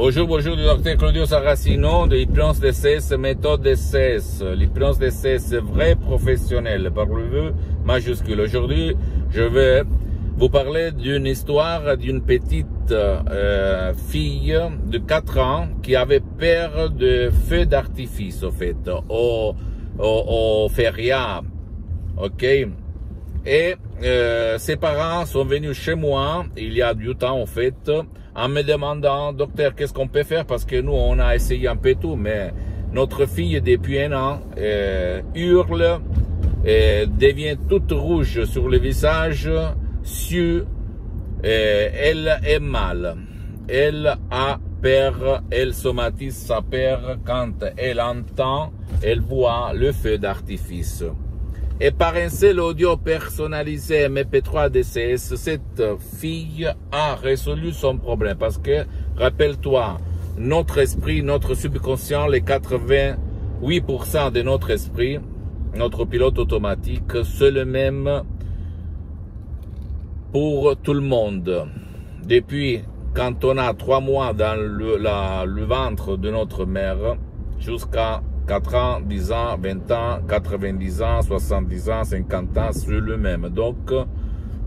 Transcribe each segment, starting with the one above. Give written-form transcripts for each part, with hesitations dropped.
Bonjour, bonjour du docteur Claudio Saracino de l'hypnose DCS, méthode DCS. L'hypnose DCS vrai professionnel par le vœu majuscule. Aujourd'hui, je vais vous parler d'une histoire d'une petite fille de 4 ans qui avait peur de feux d'artifice, au fait, au feria, ok? Et ses parents sont venus chez moi il y a du temps, en fait, en me demandant, docteur, qu'est-ce qu'on peut faire? Parce que nous, on a essayé un peu tout, mais notre fille, depuis 1 an, hurle, devient toute rouge sur le visage, sue, elle est mal. Elle a peur, elle somatise sa peur quand elle entend, elle voit le feu d'artifice. Et par un seul audio personnalisé MP3 DCS, cette fille a résolu son problème. Parce que, rappelle-toi, notre esprit, notre subconscient, les 88% de notre esprit, notre pilote automatique, c'est le même pour tout le monde. Depuis quand on a 3 mois dans le ventre de notre mère, jusqu'à 4 ans, 10 ans, 20 ans, 90 ans, 70 ans, 50 ans, c'est le même. Donc,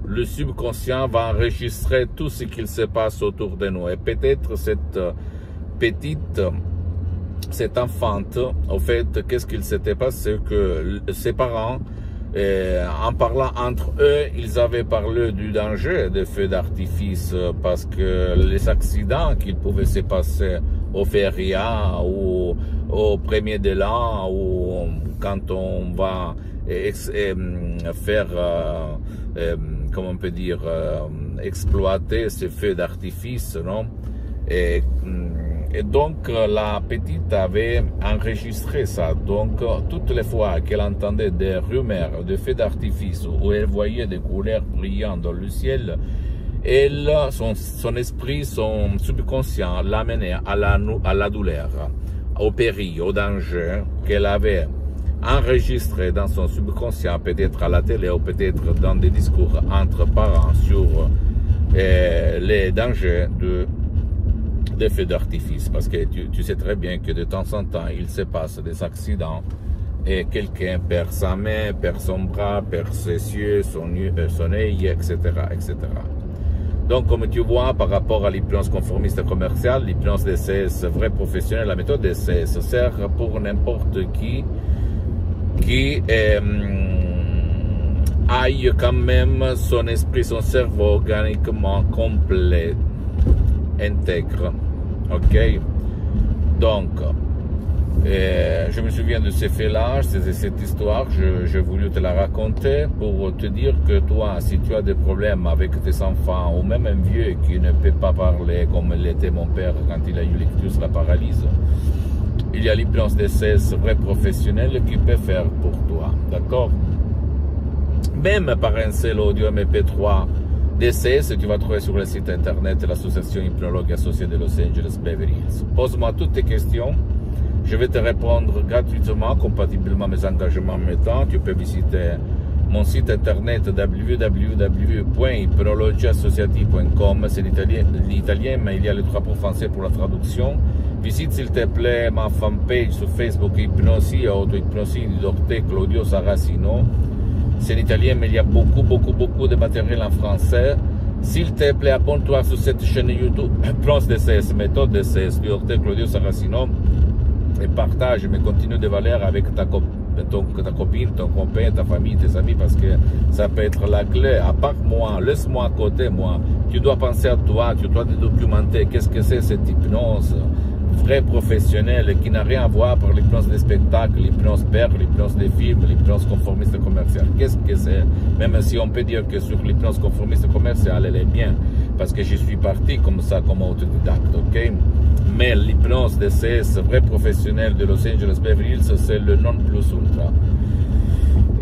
le subconscient va enregistrer tout ce qu'il se passe autour de nous. Et peut-être cette enfante, au fait, qu'est-ce qu'il s'était passé? Que ses parents, en parlant entre eux, ils avaient parlé du danger des feux d'artifice parce que les accidents qu'il pouvait se passer au feria ou au 1er de l'an ou quand on va faire, comment on peut dire, exploiter ces feux d'artifice, non? Et donc, la petite avait enregistré ça. Donc, toutes les fois qu'elle entendait des rumeurs de feux d'artifice ou elle voyait des couleurs brillantes dans le ciel, elle, son esprit, son subconscient l'amenait à la douleur, au péril, au danger qu'elle avait enregistré dans son subconscient, peut-être à la télé ou peut-être dans des discours entre parents sur les dangers des feux d'artifice. Parce que tu sais très bien que de temps en temps, il se passe des accidents et quelqu'un perd sa main, perd son bras, perd ses yeux, son œil, etc., etc. Donc, comme tu vois, par rapport à l'hypnose conformiste commerciale, l'hypnose DCS vrai professionnel, la méthode DCS sert pour n'importe qui aille quand même son esprit, son cerveau organiquement complet, intègre. Ok? Donc, je me souviens de ces faits-là, cette histoire, j'ai voulu te la raconter pour te dire que toi, si tu as des problèmes avec tes enfants, ou même un vieux qui ne peut pas parler comme l'était mon père quand il a eu l'ictus, la paralyse, il y a l'hypnose DCS vrai professionnel qui peut faire pour toi, d'accord? Même par un seul audio MP3 DCS, tu vas trouver sur le site internet de l'association hypnologue associée de Los Angeles Beverly Hills. Pose-moi toutes tes questions. Je vais te répondre gratuitement, compatiblement à mes engagements mettants. Tu peux visiter mon site internet www.hypnologieassociative.com. C'est l'italien, mais il y a le 3 pour français pour la traduction. Visite s'il te plaît ma fanpage sur Facebook Hypnosie, auto-hypnosie du docteur Claudio Saracino. C'est l'italien, mais il y a beaucoup de matériel en français. S'il te plaît, abonne-toi sur cette chaîne YouTube, Hypnose DCS, méthode DCS du docteur Claudio Saracino. Et partage mes contenus de valeur avec ta copine, ton copain, ta famille, tes amis, parce que ça peut être la clé. À part moi, laisse-moi à côté, moi. Tu dois penser à toi, tu dois te documenter. Qu'est-ce que c'est cette hypnose vrai professionnelle qui n'a rien à voir par l'hypnose des spectacles, l'hypnose père, l'hypnose des films, l'hypnose conformiste commerciale. Qu'est-ce que c'est? Même si on peut dire que sur l'hypnose conformiste commerciale, elle est bien, parce que je suis parti comme ça, comme autodidacte, ok? Mais l'hypnose DCS vrai professionnel de Los Angeles Beverly Hills, c'est le non plus ultra.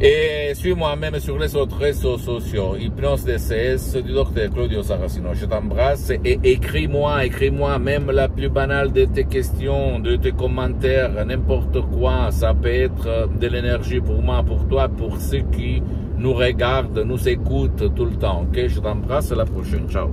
Et suis-moi même sur les autres réseaux sociaux, Hypnose DCS du docteur Claudio Saracino. Je t'embrasse et écris-moi même la plus banale de tes questions, de tes commentaires, n'importe quoi. Ça peut être de l'énergie pour moi, pour toi, pour ceux qui nous regardent, nous écoutent tout le temps. Ok, je t'embrasse, à la prochaine. Ciao.